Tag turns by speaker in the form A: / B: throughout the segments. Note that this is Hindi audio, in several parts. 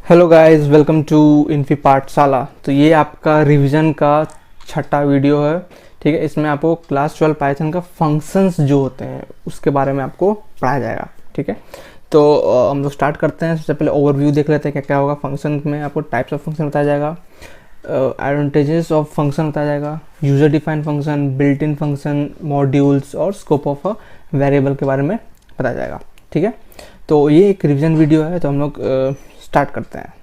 A: Hello guys, welcome to Infi Pathshala. तो ये आपका रिवीजन का छठा वीडियो है। ठीक है, इसमें आपको क्लास 12 पाइथन का फंक्शंस जो होते हैं उसके बारे में आपको पढ़ाया जाएगा। ठीक है, तो हम लोग स्टार्ट करते हैं। सबसे पहले ओवरव्यू देख लेते हैं क्या क्या होगा फंक्शन में। आपको टाइप्स ऑफ फंक्शन बताया जाएगा, एडवांटेजेस ऑफ फंक्शन बताया जाएगा, user defined function, built in function, modules और स्कोप ऑफ अ वेरिएबल के बारे में बताया जाएगा। ठीक है, तो ये एक रिवीजन वीडियो है, तो हम लोग स्टार्ट करते हैं।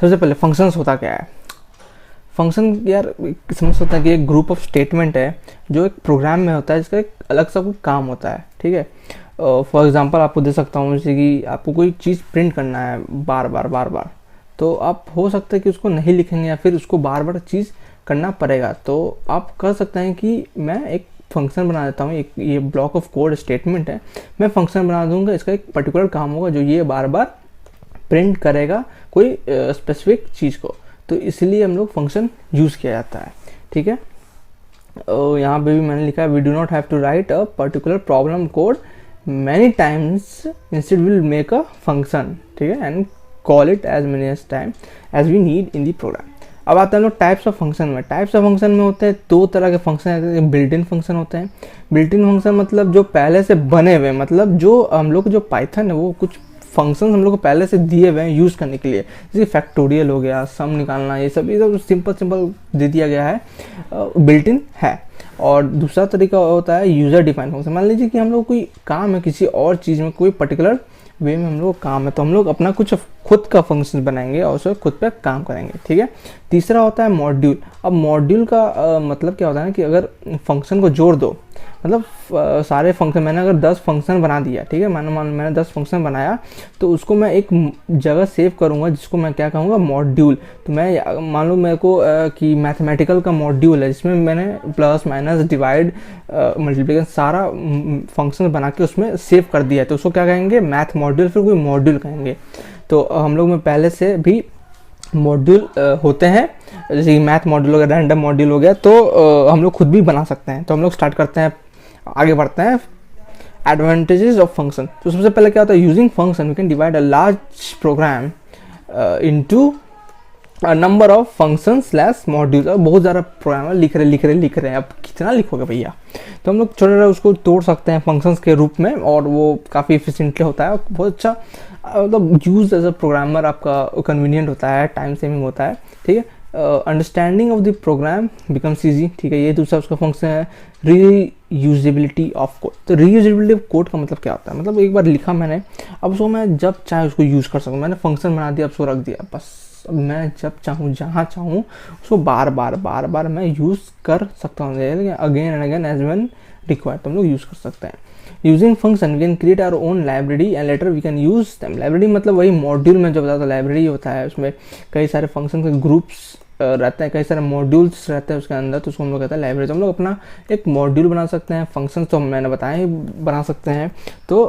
A: सबसे पहले फंक्शंस होता क्या है। फंक्शन यार समझ सकते हैं कि एक ग्रुप ऑफ स्टेटमेंट है जो एक प्रोग्राम में होता है, जिसका एक अलग सा कोई काम होता है। ठीक है, फॉर एग्जांपल आपको दे सकता हूँ, जैसे कि आपको कोई चीज़ प्रिंट करना है बार बार, तो आप हो सकता है कि उसको नहीं लिखेंगे या फिर उसको बार बार चीज़ करना पड़ेगा। तो आप कर सकते हैं कि मैं एक फंक्शन बना देता हूँ, एक ये ब्लॉक ऑफ कोड स्टेटमेंट है, मैं फंक्शन बना दूंगा, इसका एक पर्टिकुलर काम होगा जो ये बार बार प्रिंट करेगा कोई स्पेसिफिक चीज़ को। तो इसलिए हम लोग फंक्शन यूज़ किया जाता है। ठीक है, यहाँ पे भी मैंने लिखा है, we do not have to write a particular problem code many times, instead will make a function. ठीक है, and call it as many as time as we need in the program. अब आते हैं हम लोग टाइप्स ऑफ फंक्शन में। टाइप्स ऑफ फंक्शन में होते हैं दो तरह के फंक्शन होते हैं। बिल्ट इन फंक्शन होते हैं। बिल्ट इन फंक्शन मतलब जो पहले से बने हुए, मतलब जो हम लोग जो पाइथन है वो कुछ फंक्शन हम लोग को पहले से दिए हुए हैं यूज़ करने के लिए, जैसे फैक्टोरियल हो गया, सम निकालना, ये सब सिंपल दे दिया गया है, बिल्ट इन है। और दूसरा तरीका होता है यूज़र डिफाइंड फंक्शन। मान लीजिए कि हम लोग कोई काम है किसी और चीज़ में, कोई पर्टिकुलर वे में हम लोग काम है, तो हम लोग अपना कुछ खुद का फंक्शन बनाएंगे और उसे खुद पे काम करेंगे। ठीक है, तीसरा होता है मॉड्यूल। अब मॉड्यूल का मतलब क्या होता है ना कि अगर फंक्शन को जोड़ दो, मतलब सारे फंक्शन, मैंने अगर 10 फंक्शन बना दिया, ठीक है, मैंने 10 फंक्शन बनाया, तो उसको मैं एक जगह सेव करूँगा जिसको मैं क्या कहूँगा, मॉड्यूल। तो मैं मान लो मेरे को कि मैथमेटिकल का मॉड्यूल है जिसमें मैंने प्लस माइनस डिवाइड मल्टीप्लिकेशन सारा फंक्शन बना के उसमें सेव कर दिया है, तो उसको क्या कहेंगे, मैथ मॉड्यूल, फिर कोई मॉड्यूल कहेंगे। तो हम लोग में पहले से भी मॉड्यूल होते हैं, जैसे कि मैथ मॉड्यूल हो गया, रैंडम मॉड्यूल हो गया, तो हम लोग खुद भी बना सकते हैं। तो हम लोग स्टार्ट करते हैं, आगे बढ़ते हैं। Advantages of function. तो सबसे पहले क्या होता है, using function we can divide a large program into a number of function slash module. बहुत ज़्यादा प्रोग्राम लिख रहे हैं, अब कितना लिखोगे भैया। तो हम लोग छोटे छोटे उसको तोड़ सकते हैं फंक्शंस के रूप में, और वो काफ़ी इफिशिएंटली होता है, बहुत अच्छा मतलब यूज एज अ प्रोग्रामर आपका कन्वीनियंट होता है, टाइम सेविंग होता है। ठीक है, understanding of the program becomes easy. ठीक है, ये दूसरा उसका फंक्शन है, रीयूजेबिलिटी ऑफ कोड। तो रीयूजेबिलिटी ऑफ कोड का मतलब क्या होता है, मतलब एक बार लिखा मैंने, अब उसको मैं जब चाहे उसको यूज़ कर सकूँ। मैंने फंक्शन बना दिया, अब उसको रख दिया, बस अब मैं जब चाहूँ जहाँ चाहूँ उसको बार बार मैं यूज़ कर सकता हूँ, again and again as one required. तो हम लोग यूज़ कर सकते हैं। Using function we can create our own library and later we can use them. Library मतलब वही मॉड्यूल में जो बताया था, लाइब्रेरी होता है, उसमें कई सारे फंक्शन के ग्रुप्स रहते हैं, कई सारे मॉड्यूल्स रहते हैं उसके अंदर, तो उसको हम लोग कहते हैं लाइब्रेरी। तो हम लोग अपना एक मॉड्यूल बना सकते हैं, फंक्शन तो मैंने बताया बना सकते हैं। तो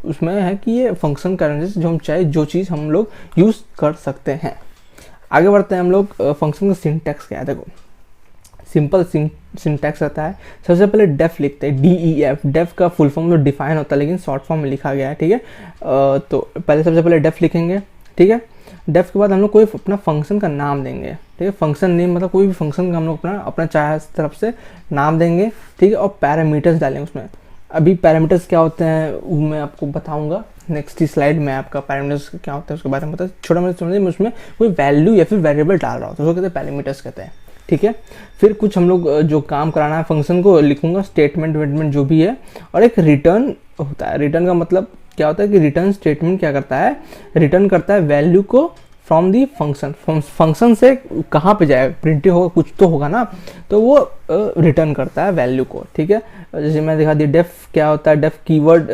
A: उसमें है कि ये फंक्शन का जो हम चाहे जो चीज़ हम लोग यूज़ कर सकते हैं। आगे बढ़ते हैं हम लोग। फंक्शन का सिंटैक्स क्या है, देखो सिंपल सिंटैक्स रहता है। सबसे पहले डेफ लिखते हैं, DEF। डेफ का फुल फॉर्म तो डिफाइन होता है, लेकिन शॉर्ट फॉर्म में लिखा गया है। ठीक है, तो पहले सबसे पहले डेफ लिखेंगे। ठीक है, डेफ के बाद हम लोग कोई अपना फंक्शन का नाम देंगे। ठीक है, फंक्शन नेम मतलब कोई भी फंक्शन का हम लोग अपना चाहे तरफ से नाम देंगे। ठीक है, और पैरामीटर्स डालेंगे उसमें। अभी पैरामीटर्स क्या होते हैं वो मैं आपको बताऊंगा नेक्स्ट स्लाइड में। आपका पैरामीटर्स क्या होता है उसके बारे में पता है, छोटा मोटा समझिए। उसमें कोई वैल्यू या फिर वेरिएबल डाल रहा हो तो उसको कहते हैं पैरामीटर्स कहते हैं। ठीक है, फिर कुछ हम लोग जो काम कराना है फंक्शन को लिखूंगा, स्टेटमेंट वेटमेंट जो भी है, और एक रिटर्न होता है। रिटर्न का मतलब क्या होता है कि रिटर्न स्टेटमेंट क्या करता है, रिटर्न करता है वैल्यू को फ्रॉम दी फंक्शन। फंक्शन से कहाँ पे जाएगा, प्रिंट होगा, कुछ तो होगा ना, तो वो रिटर्न करता है वैल्यू को। ठीक है, जैसे मैं दिखा दी, डेफ क्या होता है, डेफ कीवर्ड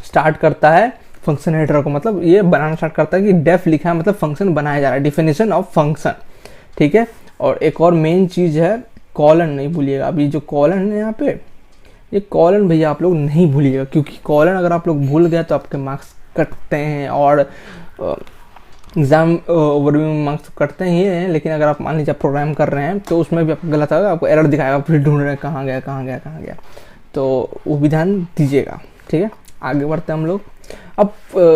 A: स्टार्ट करता है फंक्शन हेडर को, मतलब ये बनाना स्टार्ट करता है कि डेफ लिखा है मतलब फंक्शन बनाया जा रहा है, डिफिनेशन ऑफ फंक्शन। ठीक है, और एक और मेन चीज़ है कॉलन, नहीं भूलिएगा। अभी जो कॉलन है यहाँ पे, ये कॉलन भैया आप लोग नहीं भूलिएगा, क्योंकि कॉलन अगर आप लोग भूल गए तो आपके मार्क्स कटते हैं, और एग्जाम ओवरव्यू में मार्क्स कटते ही हैं। लेकिन अगर आप मान लीजिए आप प्रोग्राम कर रहे हैं तो उसमें भी आपको गलत आएगा, आपको एरर दिखाएगा, फिर ढूंढ रहे हैं कहाँ गया, तो वो भी ध्यान दीजिएगा। ठीक है, आगे बढ़ते हैं हम लोग। अब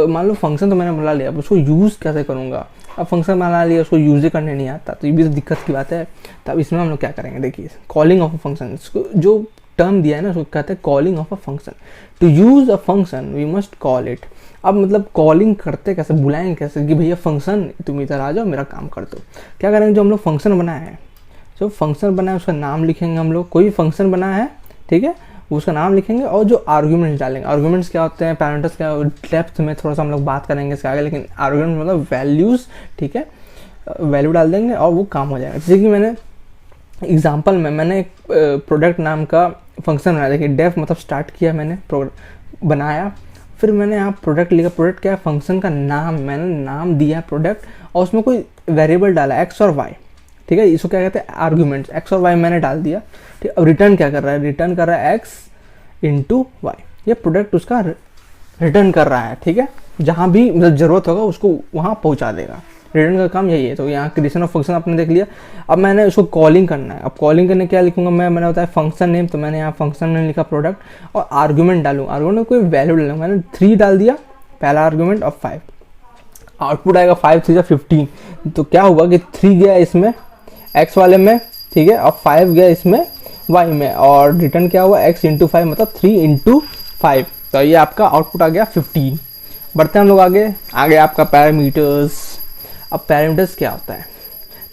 A: मान लो फंक्शन तो मैंने बना लिया, अब उसको यूज़ कैसे करूँगा। अब फंक्शन बना लिया, उसको यूज़ ही करने नहीं आता, तो ये भी तो दिक्कत की बात है। तब इसमें हम लोग क्या करेंगे, देखिए कॉलिंग ऑफ अ फंक्शन, इसको जो टर्म दिया है ना उसको कहते हैं calling of a function. To use a function we must call it. अब मतलब कॉलिंग करते कैसे, बुलाएंगे कैसे कि भैया फंक्शन तुम इधर आ जाओ मेरा काम कर दो। क्या करेंगे, जो हम लोग फंक्शन बनाया है, जो फंक्शन बनाया है उसका नाम लिखेंगे हम लोग। कोई फंक्शन बनाया है, ठीक है, उसका नाम लिखेंगे और जो आर्ग्यूमेंट्स डालेंगे। आर्ग्यूमेंट्स क्या होते हैं, पैरामीटर्स क्या, डेप्थ में थोड़ा सा हम लोग बात करेंगे इसके आगे, लेकिन आर्ग्यूमेंट मतलब वैल्यूज़, ठीक है, वैल्यू डाल देंगे और वो काम हो जाएगा। जैसे कि मैंने एग्जांपल में मैंने एक प्रोडक्ट नाम का फंक्शन बनाया, देखिए डेफ मतलब स्टार्ट किया मैंने, प्रोडक्ट बनाया, फिर मैंने यहाँ प्रोडक्ट लिखा। प्रोडक्ट क्या है, फंक्शन का नाम, मैंने नाम दिया प्रोडक्ट और उसमें कोई वेरिएबल डाला एक्स और वाई, ठीक है, इसको क्या कहते हैं आर्ग्यूमेंट्स, एक्स और वाई मैंने डाल दिया, ठीक। अब रिटर्न क्या कर रहा है, रिटर्न कर रहा है एक्स इंटू वाई, ये प्रोडक्ट उसका रिटर्न कर रहा है, ठीक है। जहाँ भी मतलब ज़रूरत होगा उसको वहाँ पहुँचा देगा, रिटर्न का काम यही है। तो यहाँ क्रिएशन ऑफ फंक्शन आपने देख लिया। अब मैंने उसको कॉलिंग करना है। अब कॉलिंग करने क्या लिखूंगा मैंने बताया फंक्शन नेम, तो मैंने यहाँ फंक्शन नेम लिखा प्रोडक्ट और आर्गुमेंट डालूंगा, आर्गुमेंट में कोई वैल्यू डालूंगा, मैंने 3 डाल दिया पहला आर्गुमेंट और 5, आउटपुट आएगा 5 3 15। तो क्या हुआ कि 3 गया इसमें एक्स वाले में, ठीक है, और 5 गया इसमें वाई में, और रिटर्न क्या हुआ एक्स इंटू 5 मतलब 3 इंटू 5। तो ये आपका आउटपुट आ गया 15। बढ़ते हैं हम लोग आगे, आगे आपका पैरामीटर्स। अब पैरामीटर्स क्या होता है,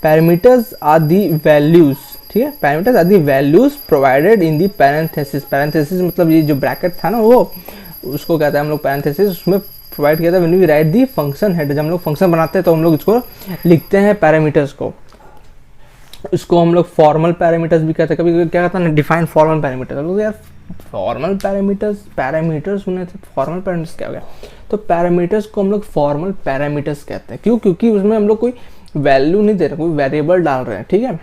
A: पैरामीटर्स आर दी वैल्यूज, ठीक है, parameters are the values provided in the parenthesis. Parenthesis मतलब ये जो ब्रैकेट था ना वो, उसको कहते हैं हम लोग पैरेंथेसिस, उसमें प्रोवाइड किया था when we write the function head. जब हम लोग फंक्शन बनाते हैं तो हम लोग इसको लिखते हैं पैरामीटर्स को, इसको हम लोग फॉर्मल पैरामीटर्स भी कहते हैं। कभी क्या कहता है ना, डिफाइन फॉर्मल पैरामीटर्स। लोग यार फॉर्मल पैरामीटर्स, पैरामीटर्स सुने थे, फॉर्मल पैरामीटर्स क्या हो गया। तो पैरामीटर्स को हम लोग फॉर्मल पैरामीटर्स कहते हैं, क्यों, क्योंकि उसमें हम लोग कोई वैल्यू नहीं दे रहे, कोई वेरिएबल डाल रहे हैं, ठीक है।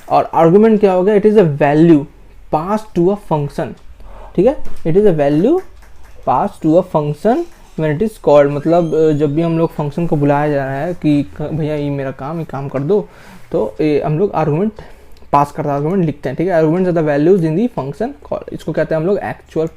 A: और आर्गुमेंट क्या हो गया, it is a value pass to a function, ठीक है, it is a value pass to a function when it is called. मतलब जब भी हम लोग फंक्शन को बुलाया जा रहा है कि भैया ये मेरा काम, ये काम कर दो, तो हम लोग आर्गुमेंट पास करता, आर्गुमेंट लिखते हैं, ठीक है। Arguments are the values in the function call, इसको कहते हैं हम लोग एक्चुअल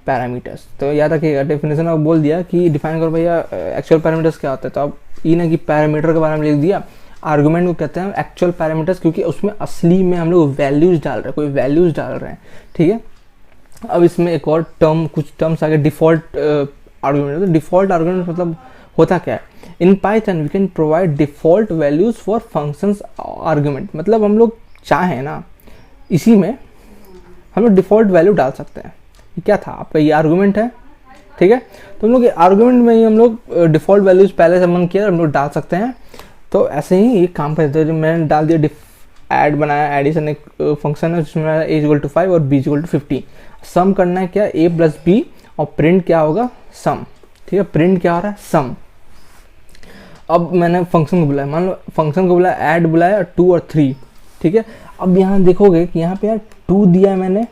A: पैरामीटर्स। तो याद रखिएगा, डेफिनेशन में बोल दिया कि डिफाइन करो भैया एक्चुअल पैरामीटर्स क्या होता है, तो अब ये ना कि पैरामीटर के बारे में लिख दिया, आर्गुमेंट को कहते हैं एक्चुअल पैरामीटर्स, क्योंकि उसमें असली में हम लोग वैल्यूज डाल रहे हैं, कोई वैल्यूज डाल रहे हैं, ठीक है। अब इसमें एक और टर्म, कुछ टर्म्स आगे, डिफॉल्ट आर्गुमेंट। तो डिफॉल्ट आर्गुमेंट मतलब होता क्या है, in Python we can provide default values for functions argument. मतलब हम लोग चाहें ना, इसी में हम लोग डिफॉल्ट वैल्यू डाल सकते हैं। क्या था आपका, ये आर्गुमेंट है, ठीक है, तो हम लोग ये आर्गुमेंट में ही हम लोग डिफॉल्ट वैल्यूज पहले से मन किया हम लोग डाल सकते हैं। तो ऐसे ही ये काम करते हैं। मैंने डाल दिया ऐड बनाया, एडिशन एक फंक्शन है जिसमें a इक्वल टू 5 और b इक्वल टू 15। सम करना है क्या, a प्लस b, और प्रिंट क्या होगा, सम, ठीक है, प्रिंट क्या हो रहा है, सम। अब मैंने फंक्शन को बुलाया, मान लो फंक्शन को बुलाया, ऐड बुलाया 2 और 3, ठीक है। अब यहाँ देखोगे कि यहाँ पे यार 2 दिया है मैंने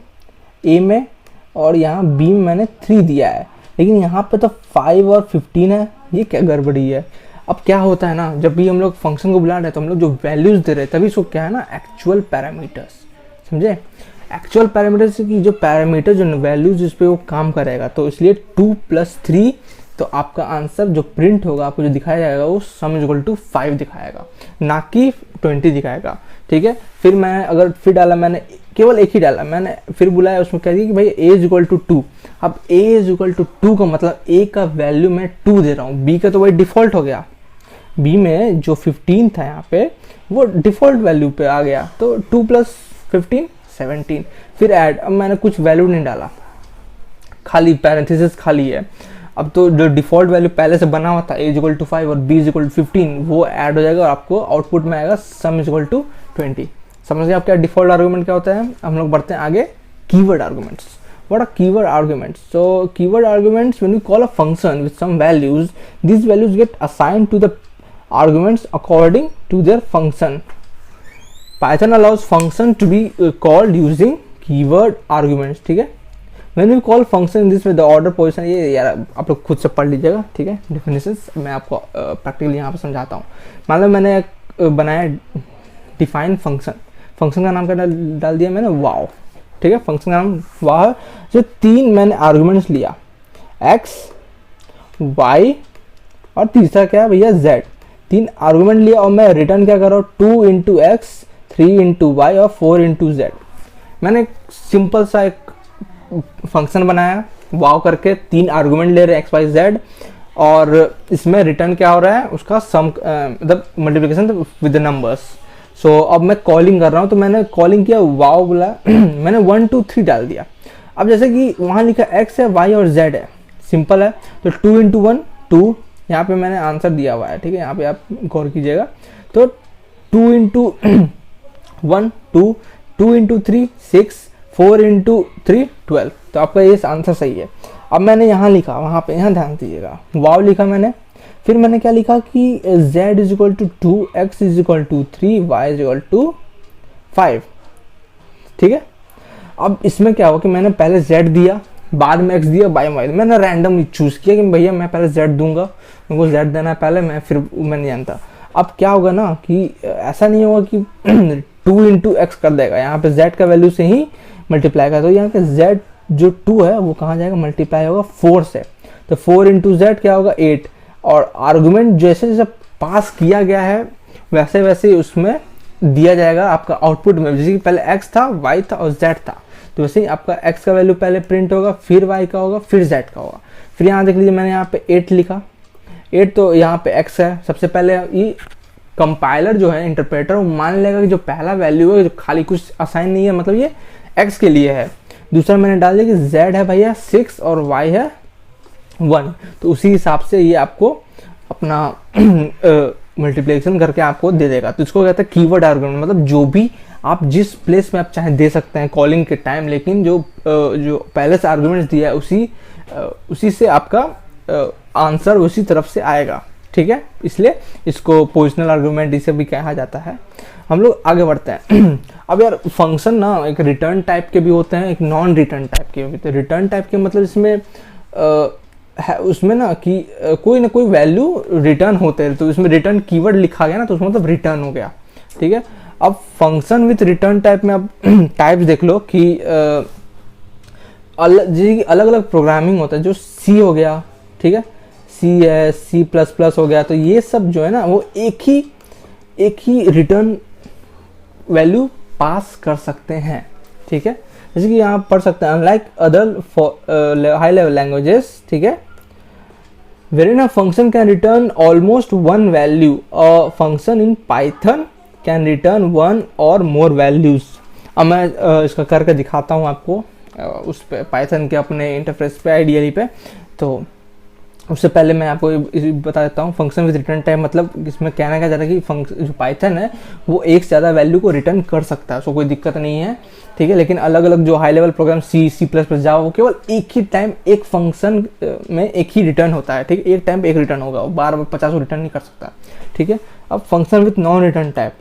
A: a में, और यहाँ b में मैंने 3 दिया है, लेकिन यहाँ पे तो 5 और 15 है, ये क्या गड़बड़ी है। अब क्या होता है ना, जब भी हम लोग फंक्शन को बुला रहे हैं तो हम लोग जो वैल्यूज दे रहे हैं, तभी इसको क्या है ना, एक्चुअल पैरामीटर्स, समझे। एक्चुअल पैरामीटर्स की जो पैरामीटर, जो वैल्यूज जिस पे वो काम करेगा, तो इसलिए 2 + 3, तो आपका आंसर जो प्रिंट होगा, आपको जो दिखाया जाएगा वो सम इक्वल टू 5 दिखाएगा, ना कि 20 दिखाएगा, ठीक है। फिर मैं अगर फिर डाला, मैंने केवल एक ही डाला, मैंने फिर बुलाया, उसमें कह दिया कि भाई a इक्वल टू 2। अब a इक्वल टू 2 का मतलब a का वैल्यू मैं 2 दे रहा हूँ, b का तो वही डिफॉल्ट हो गया, b में जो 15 था यहाँ पे वो डिफॉल्ट वैल्यू पे आ गया, तो 2 + 15 17। फिर ऐड, अब मैंने कुछ वैल्यू नहीं डाला, खाली पैरेंथेसिस खाली है। अब तो जो डिफॉल्ट वैल्यू पहले से बना हुआ था a इक्वल टू 5 और b इक्वल टू 15, वो ऐड हो जाएगा और आपको आउटपुट में आएगा सम इक्वल टू 20। समझ गए आप क्या डिफॉल्ट आर्गुमेंट क्या होता है। हम लोग बढ़ते हैं आगे, keyword arguments. What are keyword arguments? So keyword arguments, when you call a function with some values, these values get assigned to the arguments according to their function. Python allows function to be called using keyword arguments, ठीक है। When we call function in this way, the order position, ये यार आप लोग खुद से पढ़ लीजिएगा, ठीक है, definitions मैं आपको प्रैक्टिकली यहाँ पर समझाता हूँ। मान लो मैंने बनाया डिफाइन फंक्शन, फंक्शन का नाम क्या डाल दिया मैंने, वाव, ठीक है, फंक्शन का नाम वाह। जो 3 मैंने आर्गुमेंट्स लिया, x, y और तीसरा क्या है भैया z। 3 आर्गुमेंट लिया और मैं रिटर्न क्या कर रहा हूँ 2 इंटू एक्स, 3 इंटू वाई और 4 इंटू जेड। मैंने सिंपल सा एक फंक्शन बनाया वाव करके, 3 आर्गुमेंट ले रहे हैं एक्स वाई जेड और इसमें रिटर्न क्या हो रहा है उसका सम मतलब मल्टीप्लिकेशन विद द नंबर्स। सो अब मैं कॉलिंग कर रहा हूँ, तो मैंने कॉलिंग किया वाव बोला मैंने 1 2 3 डाल दिया। अब जैसे कि वहाँ लिखा x है y और z है, सिंपल है, तो 2 इंटू 1 2, यहाँ पे मैंने आंसर दिया हुआ है, ठीक है, यहाँ पे आप गौर कीजिएगा। तो 2 इंटू 1 2, 2 इंटू 3 6, 4 इंटू 3 12, तो आपका ये आंसर सही है। अब मैंने यहाँ लिखा, वहाँ पे यहाँ ध्यान दीजिएगा, वाव लिखा मैंने, फिर मैंने क्या लिखा कि z is equal to 2, x is equal to 3, y is equal to 5, ठीक है। अब इसमें क्या हुआ कि मैंने पहले z दिया, बाद में x दिया, बाई वाई मैंने रैंडमली चूज किया कि भैया मैं पहले z दूंगा, मेरे को z देना है पहले, मैं फिर मैं नहीं जानता। अब क्या होगा ना कि ऐसा नहीं होगा कि 2 इंटू एक्स कर देगा, यहाँ पे z का वैल्यू से ही मल्टीप्लाई का, तो यहाँ पे z जो 2 है वो कहाँ जाएगा, मल्टीप्लाई होगा 4 से, तो 4 इंटू जेड क्या होगा 8, और आर्गुमेंट जैसे जैसे पास किया गया है वैसे वैसे उसमें दिया जाएगा आपका आउटपुट में। जैसे कि पहले x था, y था और z था, तो वैसे ही आपका x का वैल्यू पहले प्रिंट होगा, फिर y का होगा, फिर z का होगा। फिर यहाँ देख लीजिए मैंने यहाँ पे 8 लिखा, 8 तो यहाँ पे x है। सबसे पहले ये कंपाइलर जो है इंटरप्रेटर वो मान लेगा कि जो पहला वैल्यू है जो खाली कुछ असाइन नहीं है, मतलब ये x के लिए है। दूसरा मैंने डाल दिया कि z है भैया 6 और y है 1, तो उसी हिसाब से ये आपको अपना मल्टीप्लिकेशन करके आपको दे देगा। तो इसको कहते हैं कीवर्ड आर्गुमेंट, मतलब जो भी आप जिस प्लेस में आप चाहे दे सकते हैं कॉलिंग के टाइम, लेकिन जो पहले से आर्गुमेंट्स दिया है उसी से आपका आंसर उसी तरफ से आएगा, ठीक है। इसलिए इसको पोजिशनल आर्गुमेंट इसे भी कहा जाता है। हम लोग आगे बढ़ते हैं। अब यार फंक्शन ना एक रिटर्न टाइप के भी होते हैं, एक नॉन रिटर्न टाइप के भी होते हैं। रिटर्न टाइप के मतलब इसमें है उसमें ना कि कोई ना कोई वैल्यू रिटर्न होते हैं, तो इसमें रिटर्न कीवर्ड लिखा गया ना, तो उसमें मतलब रिटर्न हो गया, ठीक है। अब फंक्शन विथ रिटर्न टाइप में आप टाइप्स देख लो कि अलग अलग प्रोग्रामिंग होता है। जो सी हो गया, ठीक है, सी है, C++ हो गया, तो ये सब जो है ना वो एक ही रिटर्न वैल्यू पास कर सकते हैं, ठीक है। जैसे कि यहाँ पढ़ सकते हैं unlike other high level languages, ठीक है, wherein a function can return almost one value, a function in Python can return one or more values। अब मैं इसका करके दिखाता हूँ आपको उस पे पाइथन के अपने इंटरफेस पे आइडियली पे। तो उससे पहले मैं आपको बता देता हूँ फंक्शन विद रिटर्न टाइप मतलब इसमें कहना क्या जा रहा है कि फंक्शन जो पाइथन है वो एक से ज़्यादा वैल्यू को रिटर्न कर सकता है, उसको कोई दिक्कत नहीं है, ठीक है। लेकिन अलग अलग जो हाई लेवल प्रोग्राम C++ जावा वो केवल एक ही टाइम एक फंक्शन में एक ही रिटर्न होता है, ठीक है, एक टाइम एक रिटर्न होगा, बार बार 50 रिटर्न नहीं कर सकता, ठीक है। अब function with non return type,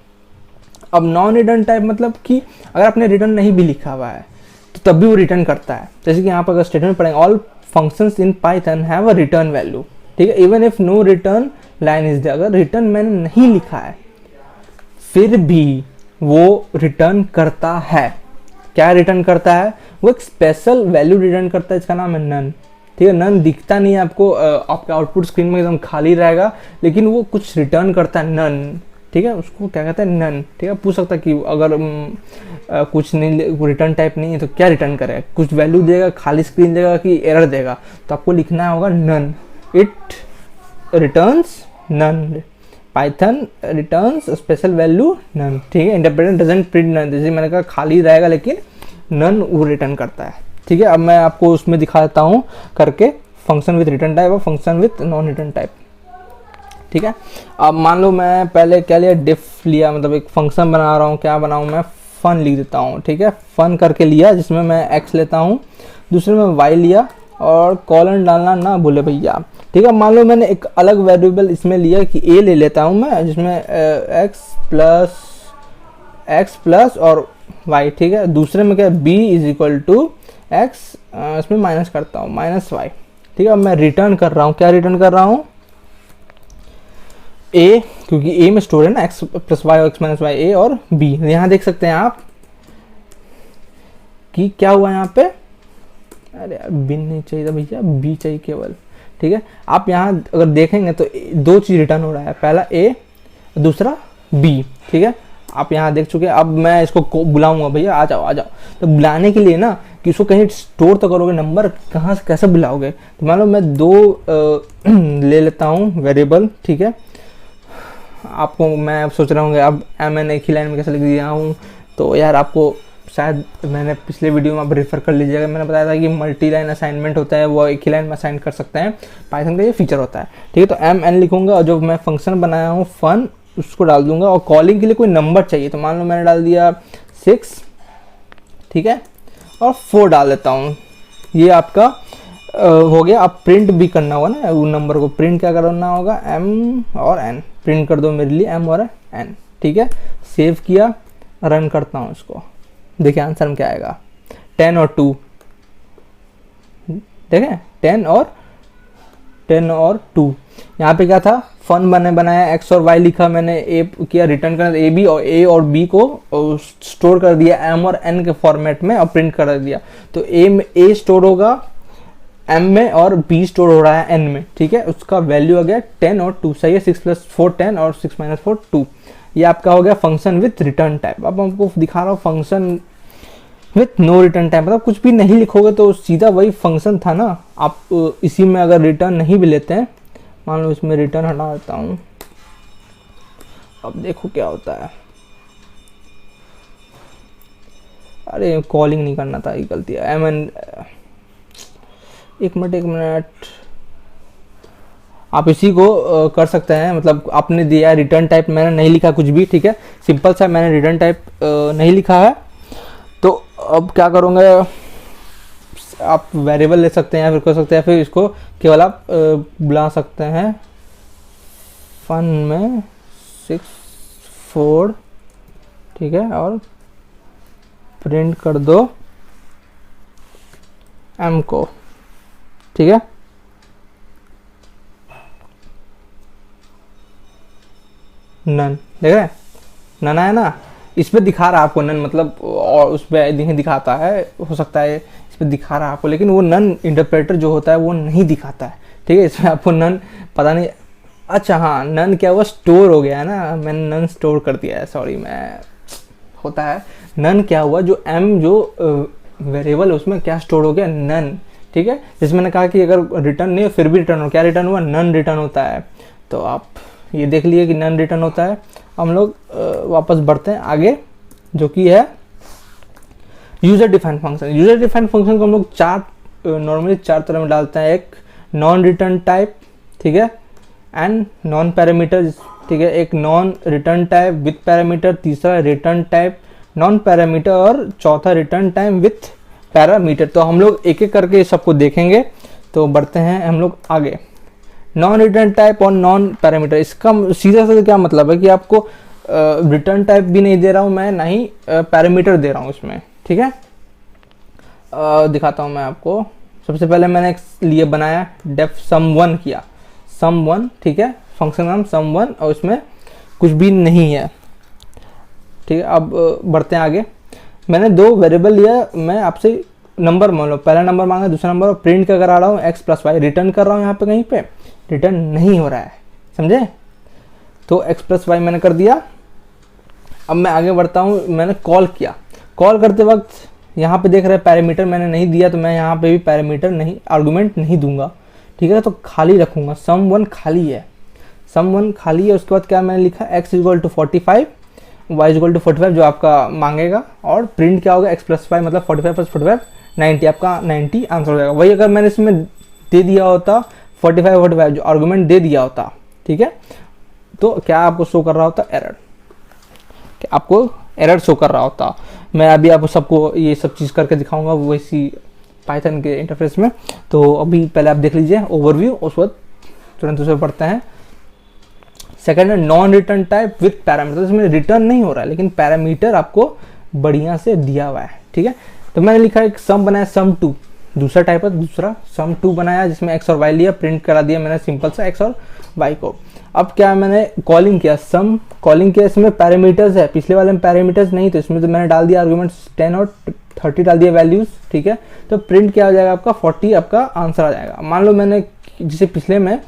A: अब नॉन रिटर्न टाइप मतलब कि अगर आपने रिटर्न नहीं भी लिखा हुआ है तो तब भी वो रिटर्न करता है। जैसे कि यहाँ पर अगर स्टेटमेंट पढ़ेंगे all functions in Python have a return value, ठीक है, even if no return line is there, अगर रिटर्न मैंने नहीं लिखा है फिर भी वो रिटर्न करता है। क्या रिटर्न करता है, वो एक स्पेशल वैल्यू रिटर्न करता है, इसका नाम है नन, ठीक है। नन दिखता नहीं है आपको, आपका आउटपुट स्क्रीन में एकदम खाली रहेगा, लेकिन वो कुछ रिटर्न करता है नन, ठीक है, उसको क्या कहते हैं नन, ठीक है। पूछ सकता है कि अगर कुछ नहीं रिटर्न टाइप नहीं है तो क्या रिटर्न करेगा, कुछ वैल्यू देगा, खाली स्क्रीन देगा कि एरर देगा, तो आपको लिखना होगा none, it returns none, Python returns special value none, ठीक है। इंटरप्रेटर डजंट प्रिंट नन, जैसे मैंने कहा खाली रहेगा लेकिन नन वो रिटर्न करता है, ठीक है। अब मैं आपको उसमें दिखा देता हूँ करके फंक्शन विथ रिटर्न टाइप और function with non return type, ठीक है। अब मान लो मैं पहले क्या लिया, डिफ लिया, मतलब एक फंक्शन बना रहा हूँ, क्या बनाऊँ मैं, फन लिख देता हूँ, ठीक है, फन करके लिया जिसमें मैं x लेता हूँ, दूसरे में y लिया और कॉलन डालना ना भूले भैया, ठीक है। मान लो मैंने एक अलग वेरिएबल इसमें लिया कि a ले लेता हूँ मैं, जिसमें x प्लस और y, ठीक है। दूसरे में क्या b is equal to x, इसमें माइनस करता हूँ माइनस y, ठीक है। अब मैं रिटर्न कर रहा हूँ, क्या रिटर्न कर रहा हूँ, a, क्योंकि a में स्टोर है ना x प्लस वाई और x माइनस वाई, a और b। यहाँ देख सकते हैं आप कि क्या हुआ यहाँ पे, अरे यार बिन नहीं चाहिए था भैया, b चाहिए केवल, ठीक है। आप यहाँ अगर देखेंगे तो दो चीज़ रिटर्न हो रहा है, पहला ए, दूसरा बी, ठीक है। आप यहाँ देख चुके हैं। अब मैं इसको बुलाऊंगा, भैया आ जाओ आ जाओ, तो बुलाने के लिए ना कि इसको कहीं स्टोर तो करोगे, नंबर कहाँ से कैसे बुलाओगे। तो मान लो मैं दो ले लेता हूँ वेरिएबल, ठीक है। आपको मैं सोच रहा हूँ अब एम एक ही लाइन में कैसे लिख दिया हूँ, तो यार आपको शायद मैंने पिछले वीडियो में आप रेफर कर लीजिएगा, मैंने बताया था कि मल्टी लाइन असाइनमेंट होता है, वो एक ही लाइन में असाइन कर सकते हैं, पाइथन का ये फीचर होता है, ठीक है। तो एम एन लिखूंगा और जो मैं फंक्शन बनाया हूँ फन उसको डाल दूंगा, और कॉलिंग के लिए कोई नंबर चाहिए, तो मान लो मैंने डाल दिया 6, ठीक है, और 4 डाल देता हूँ। ये आपका हो गया। अब प्रिंट भी करना होगा ना, वो नंबर को प्रिंट क्या करना होगा, एम और एन, प्रिंट कर दो मेरे लिए एम और एन, ठीक है। सेव किया, रन करता हूँ इसको, देखिए आंसर में क्या आएगा, 10 और 2, देखें 10 और 2। यहाँ पे क्या था, फन बनाया, एक्स और वाई लिखा मैंने, ए किया, रिटर्न करना ए बी, और ए और बी को स्टोर कर दिया एम और एन के फॉर्मेट में और प्रिंट कर दिया। तो ए स्टोर होगा एम में और बी स्टोर हो रहा है एन में, ठीक है। उसका वैल्यू आ गया 10 और 2, सही है। 6 + 4 10 और 6 - 4 2। ये आपका हो गया फंक्शन विथ रिटर्न टाइप। अब हमको दिखा रहा हूँ function with no return type, मतलब कुछ भी नहीं लिखोगे तो सीधा वही फंक्शन था ना। आप इसी में अगर रिटर्न नहीं भी लेते हैं, मान लो इसमें रिटर्न हटा देता हूँ, अब देखो क्या होता है। अरे कॉलिंग नहीं करना था, ये गलती है। एम एन, एक मिनट, आप इसी को कर सकते हैं, मतलब आपने दिया रिटर्न टाइप, मैंने नहीं लिखा कुछ भी, ठीक है, सिंपल सा मैंने रिटर्न टाइप नहीं लिखा है। तो अब क्या करूँगा, आप वेरिएबल ले सकते हैं या फिर कर सकते हैं, फिर इसको केवल आप बुला सकते हैं फन में 6 4, ठीक है, और प्रिंट कर दो एम को, ठीक है। नन, देख रहे हैं नन आया ना, इस पे दिखा रहा है आपको नन, मतलब और उस पे दिखाता है, हो सकता है इस पे दिखा रहा है आपको, लेकिन वो नन इंटरप्रेटर जो होता है वो नहीं दिखाता है, ठीक है। इसमें आपको नन पता नहीं, अच्छा हाँ, नन क्या हुआ, स्टोर हो गया है ना, मैंने नन स्टोर कर दिया है, सॉरी, मैं होता है। नन क्या हुआ, जो एम जो वेरिएबल है उसमें क्या स्टोर हो गया, नन, ठीक है। जिसमें मैंने कहा कि अगर रिटर्न नहीं हो फिर भी रिटर्न हो, क्या रिटर्न हुआ, नन रिटर्न होता है। तो आप ये देख लिए कि नन रिटर्न होता है। हम लोग वापस बढ़ते हैं आगे, जो कि है user defined function. User defined function को हम लोग नॉर्मली 4 तरह में डालते हैं। एक नॉन रिटर्न टाइप, ठीक है, एंड नॉन पैरामीटर, ठीक है, एक non return type with parameter, तीसरा रिटर्न टाइप नॉन पैरामीटर, और चौथा रिटर्न टाइप विथ पैरामीटर। तो हम लोग एक एक करके सबको देखेंगे। तो बढ़ते हैं हम लोग आगे। नॉन रिटर्न टाइप और नॉन पैरामीटर, इसका सीधा सीधा क्या मतलब है कि आपको रिटर्न टाइप भी नहीं दे रहा हूँ मैं, ना ही पैरामीटर दे रहा हूँ इसमें, ठीक है। दिखाता हूँ मैं आपको। सबसे पहले मैंने एक लिए बनाया डेफ sum1 किया, sum1, ठीक है, फंक्शन नाम sum1, और उसमें कुछ भी नहीं है, ठीक है। अब बढ़ते हैं आगे। मैंने 2 वेरिएबल लिया, मैं आपसे नंबर मान लो, पहला नंबर मांगा, दूसरा नंबर, और प्रिंट क्या करा रहा हूँ, x + y रिटर्न कर रहा हूँ। यहाँ पे कहीं पे रिटर्न नहीं हो रहा है, समझे। तो x + y मैंने कर दिया। अब मैं आगे बढ़ता हूँ। मैंने कॉल किया, कॉल करते वक्त यहाँ पे देख रहे हैं पैरामीटर मैंने नहीं दिया, तो मैं यहाँ पे भी पैरामीटर नहीं, आर्गुमेंट नहीं दूंगा, ठीक है। तो खाली रखूंगा, sum1 खाली है, sum1 खाली है। उसके बाद क्या मैंने लिखा, x = 45, y = 45 जो आपका मांगेगा, और प्रिंट क्या होगा, x + y मतलब 45 + 45 90, आपका 90 आंसर हो जाएगा। वही अगर मैंने इसमें दे दिया होता 45 जो आर्गुमेंट दे दिया होता, ठीक है, तो क्या आपको शो कर रहा होता, एरर, आपको एरर शो कर रहा होता। मैं अभी आपको सबको ये सब चीज़ करके दिखाऊंगा वैसी पाइथन के इंटरफेस में। तो अभी पहले आप देख लीजिए ओवरव्यू, उस वक्त तुरंत उसे पढ़ते हैं। सेकंड है non return type with parameter, इसमें रिटर्न नहीं हो रहा है लेकिन पैरामीटर आपको बढ़िया से दिया हुआ है, ठीक है। तो मैंने लिखा एक सम बनाया, sum2, दूसरा टाइप है, दूसरा sum2 बनाया जिसमें x और y लिया, प्रिंट करा दिया मैंने सिंपल सा x और y को। अब क्या मैंने कॉलिंग किया, कॉलिंग किया, इसमें पैरामीटर्स है, पिछले वाले में पैरामीटर्स नहीं, तो इसमें तो मैंने डाल दिया आर्गुमेंट्स 10 और 30 डाल दिया वैल्यूज़, ठीक है, तो प्रिंट क्या हो जाएगा आपका 40 आपका आंसर आ जाएगा। मान लो मैंने जैसे पिछले में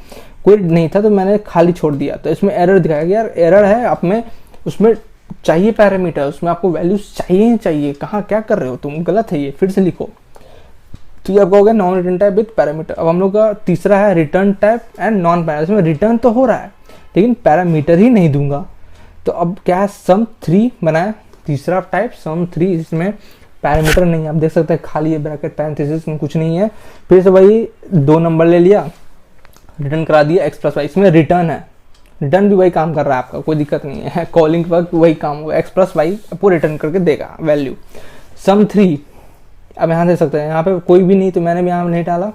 A: कोई नहीं था तो मैंने खाली छोड़ दिया तो इसमें एरर दिखाया कि यार एरर है, आप में उसमें चाहिए पैरामीटर, उसमें आपको वैल्यूज चाहिए ही चाहिए, कहाँ क्या कर रहे हो तुम, गलत है ये, फिर से लिखो। तो ये आपका हो गया non return type with parameter. अब हम लोग का तीसरा है return type and non parameter. इसमें रिटर्न तो हो रहा है लेकिन पैरामीटर ही नहीं दूंगा। तो अब क्या है, सम 3 बनाया तीसरा टाइप, सम 3, इसमें पैरामीटर नहीं है, आप देख सकते हैं खाली है ब्रैकेट पैरेंथेसिस में कुछ नहीं है। फिर से वही 2 नंबर ले लिया, रिटर्न करा दिया x प्लस वाई। इसमें रिटर्न है, रिटर्न भी वही काम कर रहा है आपका, कोई दिक्कत नहीं है, कॉलिंग वक्त वही काम होगा, x प्लस वाई आपको रिटर्न करके देगा वैल्यू। सम 3 अब यहाँ दे सकते हैं, यहाँ पे कोई भी नहीं तो मैंने भी यहाँ नहीं डाला।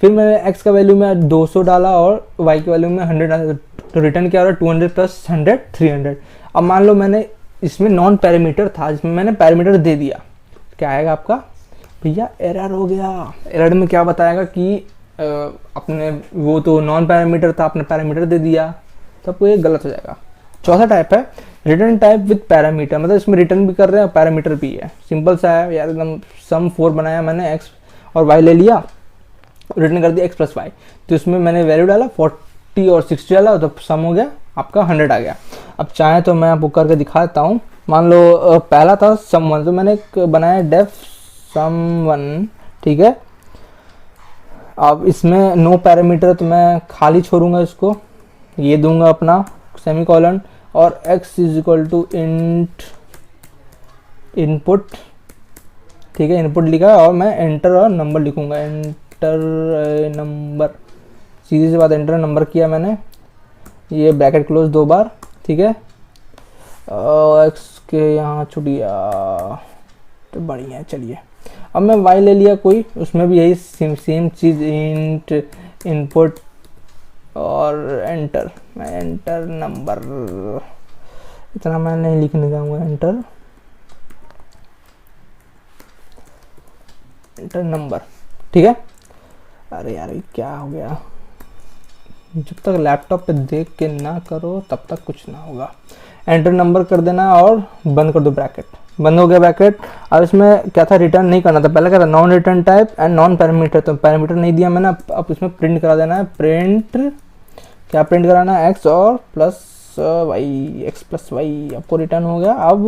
A: फिर मैंने x का वैल्यू में 200 डाला और y के वैल्यू में 100 डाला, तो रिटर्न क्या हो रहा है 200 प्लस 100 300। अब मान लो मैंने इसमें नॉन पैरामीटर था जिसमें मैंने पैरामीटर दे दिया, क्या आएगा आपका भैया, एरर हो गया। एरर में क्या बताएगा कि अपने वो तो नॉन पैरामीटर था, आपने पैरामीटर दे दिया, तो आपको ये गलत हो जाएगा। चौथा टाइप है रिटर्न टाइप विद पैरामीटर, मतलब इसमें रिटर्न भी कर रहे हैं और पैरामीटर भी है। सिंपल सा है यार, एकदम सम 4 बनाया मैंने, x और y ले लिया, रिटर्न कर दिया x प्लस वाई। तो इसमें मैंने वैल्यू डाला 40 और 60 डाला, तो सम हो गया आपका 100 आ गया। अब चाहे तो मैं आपको करके दिखा देता हूँ। मान लो पहला था सम 1, तो मैंने एक बनाया डेफ सम 1, ठीक है। अब इसमें नो पैरामीटर तो मैं खाली छोड़ूंगा इसको, ये दूंगा अपना सेमीकोलन और x is equal to int input, ठीक है, इनपुट लिखा और मैं एंटर और नंबर लिखूंगा, एंटर नंबर, सीधी सी बात, एंटर नंबर किया मैंने, ये ब्रैकेट क्लोज 2 बार, ठीक है, x के यहाँ छुट गया तो बढ़िया है। चलिए अब मैं y ले लिया कोई, उसमें भी यही सेम चीज़, इंट इनपुट और एंटर, मैं एंटर नंबर, इतना मैं नहीं लिखने जाऊंगा, एंटर नंबर, ठीक है। अरे यार क्या हो गया, जब तक लैपटॉप पे देख के ना करो तब तक कुछ ना होगा। एंटर नंबर कर देना और बंद कर दो ब्रैकेट, बंद हो गया ब्रैकेट। अब इसमें क्या था, रिटर्न नहीं करना था, पहले क्या था non return type and non parameter, तो पैरामीटर नहीं दिया मैंने। अब इसमें प्रिंट करा देना है, प्रिंट क्या प्रिंट कराना है, x और plus Y, x plus Y आपको रिटर्न हो गया। अब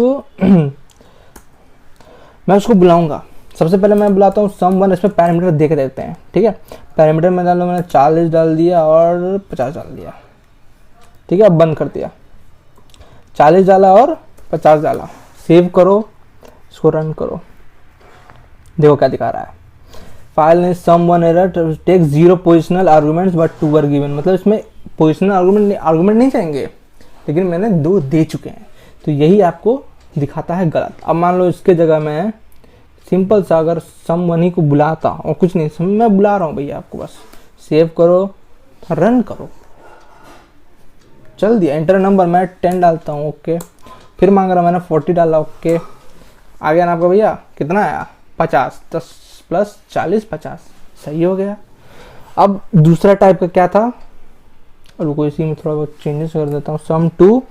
A: मैं उसको बुलाऊंगा, सबसे पहले मैं बुलाता हूँ सम 1, इसमें पैरामीटर देख देते हैं, ठीक है। पैरामीटर में डालो, मैंने 40 डाल दिया और 50 डाल दिया, ठीक है। अब बंद कर दिया, 40 डाला और 50 डाला, सेव करो, इसको रन करो, देखो क्या दिखा रहा है, फाइल ने sum 1 error take 0 positional arguments but 2 were given, मतलब इसमें पोजिशनल आर्गूमेंट नहीं चाहेंगे लेकिन मैंने 2 दे चुके हैं, तो यही आपको दिखाता है गलत। अब मान लो इसके जगह मैं सिंपल सा अगर सम 1 ही को बुलाता और कुछ नहीं, मैं बुला रहा हूँ भैया आपको, बस सेव करो, रन करो, चल दिया। एंटर नंबर मैं 10 डालता हूँ, ओके। फिर मांग रहा मैंने 40 डाला, ओके, आ गया ना आपका भैया, कितना आया 50, 10 प्लस 40 50, सही हो गया। अब दूसरा टाइप का क्या था, रुको इसी में थोड़ा बहुत चेंजेस कर देता हूँ, सम 2,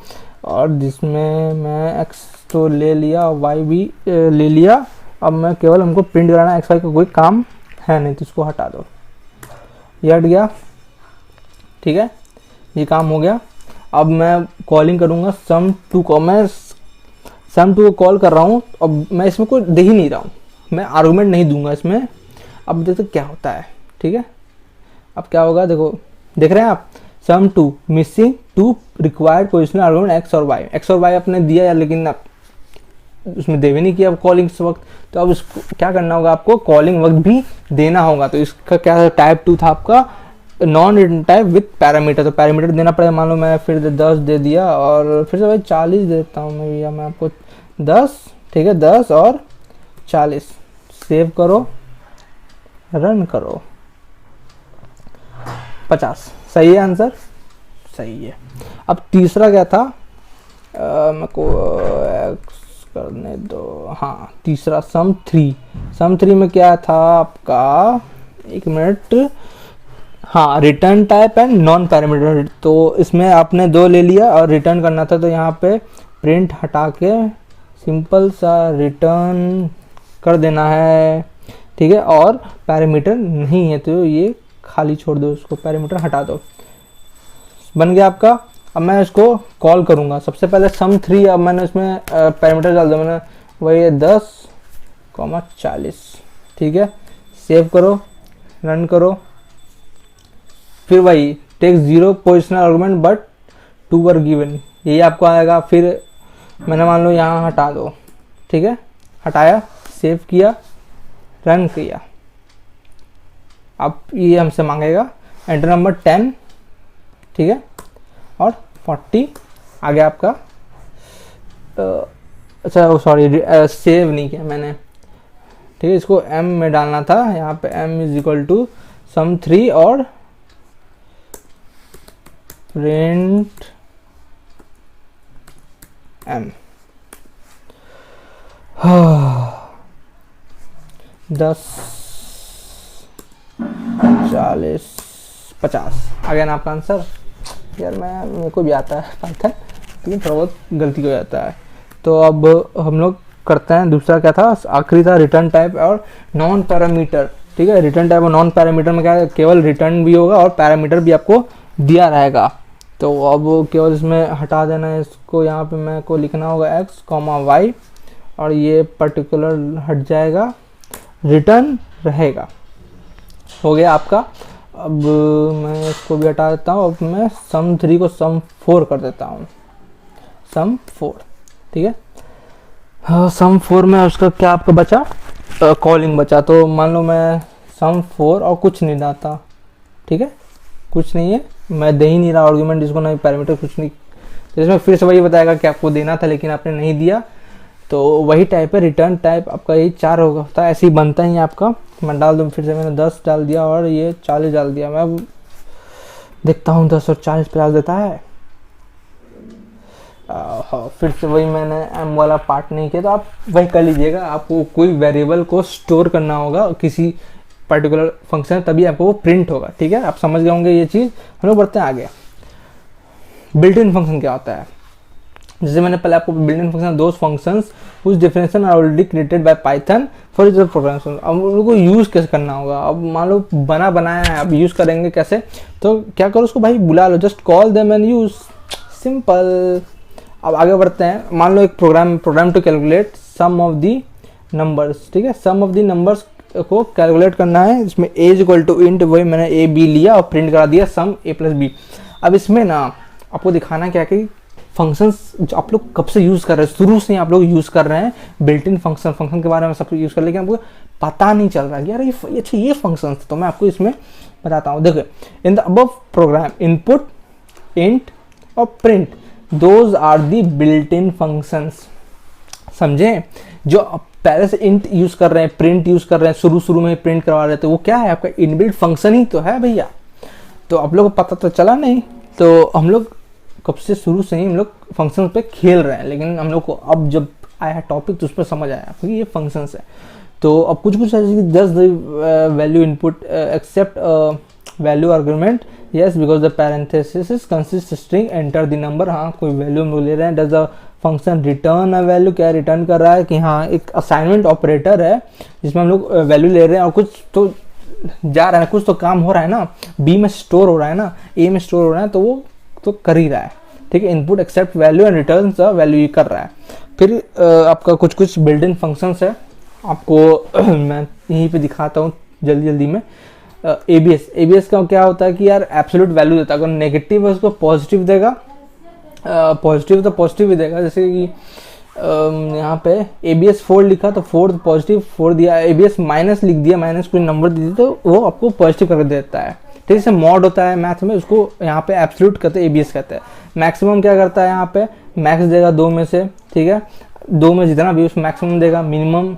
A: और जिसमें मैं x तो ले लिया और y भी ले लिया। अब मैं केवल हमको प्रिंट कराना, x y का कोई काम है नहीं तो इसको हटा दो, ये हट गया, ठीक है, ये काम हो गया। अब मैं कॉलिंग करूँगा सम 2 को, मैं सम 2 को कॉल कर रहा हूँ, अब मैं इसमें कोई दे ही नहीं रहा हूँ, मैं आर्गूमेंट नहीं दूंगा इसमें। अब देखो क्या होता है, ठीक है। अब क्या होगा, देखो देख रहे हैं आप, सम 2 missing 2 required positional argument x और y आपने दिया यार, लेकिन आप उसमें दे भी नहीं किया कॉलिंग वक्त, तो अब इसको क्या करना होगा, आपको कॉलिंग वक्त भी देना होगा। तो इसका क्या टाइप 2 था आपका, non return type with parameter, तो पैरामीटर देना पड़ेगा। मान लो मैं फिर 10 दे दिया और फिर से भाई 40 देता हूँ मैं भैया, मैं आपको 10, ठीक है, 10 और 40, सेव करो, रन करो, 50, सही है आंसर, सही है। अब तीसरा क्या था, मेरे को करने दो, हाँ तीसरा सम 3 में क्या था आपका, एक मिनट, हाँ return type and non parameter. तो इसमें आपने 2 ले लिया और रिटर्न करना था, तो यहाँ पे प्रिंट हटा के सिंपल सा रिटर्न कर देना है, ठीक है। और पैरामीटर नहीं है तो ये खाली छोड़ दो, उसको पैरामीटर हटा दो, बन गया आपका। अब मैं इसको कॉल करूँगा, सबसे पहले सम 3, अब मैंने इसमें पैरामीटर डाल दिया मैंने, वही है 10,40, ठीक है। सेव करो, रन करो, फिर वही take 0 positional argument but 2 were given, यही आपको आएगा। फिर मैंने मान लो यहाँ हटा दो, ठीक है, हटाया, सेव किया, रन किया। अब ये हमसे मांगेगा एंटर नंबर 10, ठीक है, और 40 आ गया आपका। अच्छा सॉरी, सेव नहीं किया मैंने, ठीक है। इसको m में डालना था, यहाँ पे m is equal to some 3 और प्रिंट m 10, 40, 50 आ गया ना आपका आंसर। यार मेरे को भी आता है पाइथन, लेकिन थोड़ा बहुत गलती हो जाता है। तो अब हम लोग करते हैं दूसरा, क्या था आखिरी था, रिटर्न टाइप और नॉन पैरामीटर, ठीक है। रिटर्न टाइप और नॉन पैरामीटर में क्या है, केवल रिटर्न भी होगा और पैरामीटर भी आपको दिया रहेगा। तो अब केवल इसमें हटा देना है इसको, यहाँ पे मैं को लिखना होगा x, y और ये पर्टिकुलर हट जाएगा, रिटर्न रहेगा, हो गया आपका। अब मैं इसको भी हटा देता हूँ, अब मैं सम 3 को सम 4 कर देता हूँ, सम 4, ठीक है। हाँ, सम 4 में उसका क्या आपका बचा, कॉलिंग बचा। तो मान लो मैं सम 4 और कुछ नहीं डालता, ठीक है, कुछ नहीं है, मैं दे ही नहीं रहा आर्गुमेंट इसको, नहीं पैरामीटर कुछ नहीं, तो इसमें फिर से वही बताएगा कि आपको देना था लेकिन आपने नहीं दिया। तो वही टाइप है, रिटर्न टाइप आपका यही 4 होता है, ऐसे ही बनता ही आपका। मैं डाल दूँ, फिर से मैंने 10 डाल दिया और ये 40 डाल दिया। मैं देखता हूँ 10 और 40 पे डाल देता है। हाँ, फिर से वही मैंने m वाला पार्ट नहीं किया, तो आप वही कर लीजिएगा। आपको कोई वेरिएबल को स्टोर करना होगा किसी पर्टिकुलर फंक्शन, तभी आपको वो प्रिंट होगा, ठीक है। आप समझ गए होंगे ये चीज़। हम लोग बढ़ते हैं आगे। बिल्ट इन फंक्शन क्या होता है, जैसे मैंने पहले आपको built in function those functions which definition are already created by Python for its program. अब उन लोगों को यूज़ कैसे करना होगा, अब मान लो बनाया है, अब यूज़ करेंगे कैसे, तो क्या करो उसको भाई बुला लो, just call them and use, simple. अब आगे बढ़ते हैं। मान लो एक program to calculate sum of the numbers, ठीक है, सम ऑफ दी नंबर्स को कैलकुलेट करना है। इसमें a इक्वल टू इंट, वही मैंने a b लिया और प्रिंट करा दिया सम a प्लस b। अब इसमें ना आपको दिखाना क्या कि फंक्शंस जो आप लोग कब से यूज़ कर रहे हैं, शुरू से ही आप लोग यूज़ कर रहे हैं बिल्ट इन फंक्शन के बारे में सब यूज़ कर, लेकिन आपको पता नहीं चल रहा है यार ये अच्छा ये फंक्शन, तो मैं आपको इसमें बताता हूँ। देखो, in the above program input, int और print, those are the built in functions. समझे, जो पहले से इंट यूज़ कर रहे हैं, प्रिंट यूज़ कर रहे हैं, शुरू में प्रिंट करवा रहे थे, वो क्या है आपका इनबिल्ट फंक्शन ही तो है भैया। तो आप लोगों को पता तो चला नहीं, तो हम लोग कब से शुरू से ही हम लोग फंक्शन पे खेल रहे हैं, लेकिन हम लोग को अब जब आया टॉपिक तो उस पर समझ आया क्योंकि ये फंक्शंस है। तो अब कुछ ऐसे कि just the value input accept value argument, yes because the parenthesis consist string enter the number. हाँ, कोई वैल्यू हम लोग ले रहे हैं। Does the function return a value, क्या रिटर्न कर रहा है कि हाँ एक असाइनमेंट ऑपरेटर है जिसमें हम लोग वैल्यू ले रहे हैं और कुछ तो जा रहा है, कुछ तो काम हो रहा है ना, बी में स्टोर हो रहा है ना, ए में स्टोर हो रहा है, तो वो तो कर ही रहा है, ठीक है। Input accept value and return the value ये कर रहा है। फिर आपका कुछ बिल्ट इन फंक्शंस है, आपको मैं यहीं पे दिखाता हूँ जल्दी में। एबीएस का क्या होता है कि यार एब्सोल्यूट वैल्यू देता है, अगर नेगेटिव है उसको पॉजिटिव देगा, पॉजिटिव तो पॉजिटिव ही देगा। जैसे कि यहाँ पे एबीएस 4 लिखा तो 4 पॉजिटिव 4 दिया, एबीएस माइनस लिख दिया, माइनस कोई नंबर दे दिया तो वो आपको पॉजिटिव करके देता है, ठीक है। जैसे मॉड होता है मैथ में, उसको यहाँ पे एब्सोल्यूट कहते हैं, एबीएस कहते हैं। मैक्सिमम क्या करता है, यहाँ पे मैक्स देगा 2 में से, ठीक है, 2 में जितना भी उसमें मैक्सिमम देगा। मिनिमम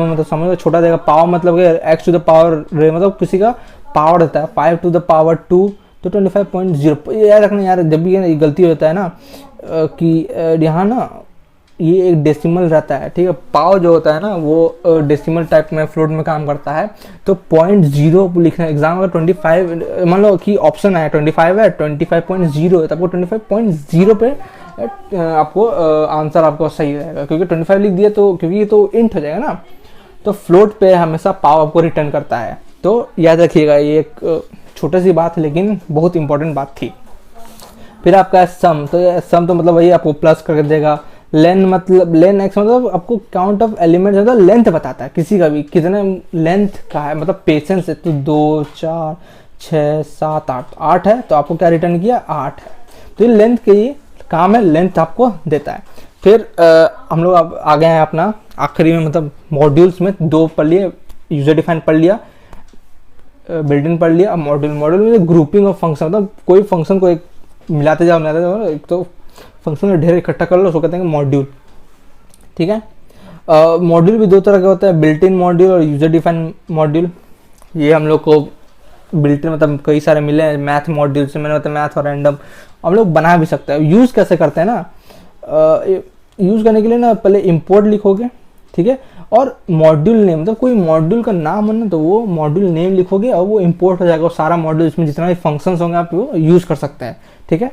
A: मतलब समझो छोटा देगा। पावर मतलब एक्स टू द पावर मतलब किसी का पावर देता है, 5 टू द पावर 2 तो 25.0। याद रखना यार, जब भी ये गलती होता है ना कि यहाँ ना ये एक डेसिमल रहता है, ठीक है। पावर जो होता है ना वो डेसिमल टाइप में फ्लोट में काम करता है, तो 0.0 लिखना। एग्जाम अगर 25 मान लो कि ऑप्शन आया 25 है, 25.0 है, तो आपको 25.0 पे आपको आंसर आपको सही रहेगा, क्योंकि 25 लिख दिया तो क्योंकि ये तो इंट हो जाएगा ना, तो फ्लोट पे हमेशा पाव आपको रिटर्न करता है। तो याद रखिएगा, ये एक छोटी सी बात है लेकिन बहुत इंपॉर्टेंट बात थी। फिर आपका सम, तो ये सम तो मतलब वही आपको प्लस करके देगा। लेन मतलब लेन एक्स मतलब आपको काउंट ऑफ एलिमेंट मतलब लेंथ बताता है किसी का भी, कितने लेंथ का है, मतलब पेशेंस है। तो 2 4 6 7 8 है, तो आपको क्या रिटर्न किया 8 है। तो ये लेंथ के ही काम है, लेंथ आपको देता है। फिर हम लोग अब आ गए हैं अपना आखिरी में, मतलब मॉड्यूल्स में 2 पढ़ लिए, यूजर डिफाइन पढ़ लिया, बिल्ट इन पढ़ लिया। अब मॉड्यूल, मॉड्यूल में ग्रुपिंग ऑफ फंक्शन, मतलब कोई फंक्शन को एक मिलाते जाओ, एक तो फंक्शन का ढेर इकट्ठा कर लो, उसको कहते हैं मॉड्यूल। ठीक है, मॉड्यूल भी 2 तरह के होते हैं, बिल्ट इन मॉड्यूल और यूजर डिफाइन मॉड्यूल। ये हम लोग को बिल्ट इन मतलब कई सारे मिले हैं मैथ मॉड्यूल से, मैंने बताया मैथ और रैंडम हम लोग बना भी सकते हैं। यूज़ कैसे करते हैं ना, यूज़ करने के लिए ना पहले इंपोर्ट लिखोगे, ठीक है, और मॉड्यूल नेम, मतलब कोई मॉड्यूल का नाम है ना तो वो मॉड्यूल नेम लिखोगे और वो इंपोर्ट हो जाएगा, और सारा मॉड्यूल इसमें जितना भी फंक्शंस होंगे आप वो यूज़ कर सकते हैं। ठीक है,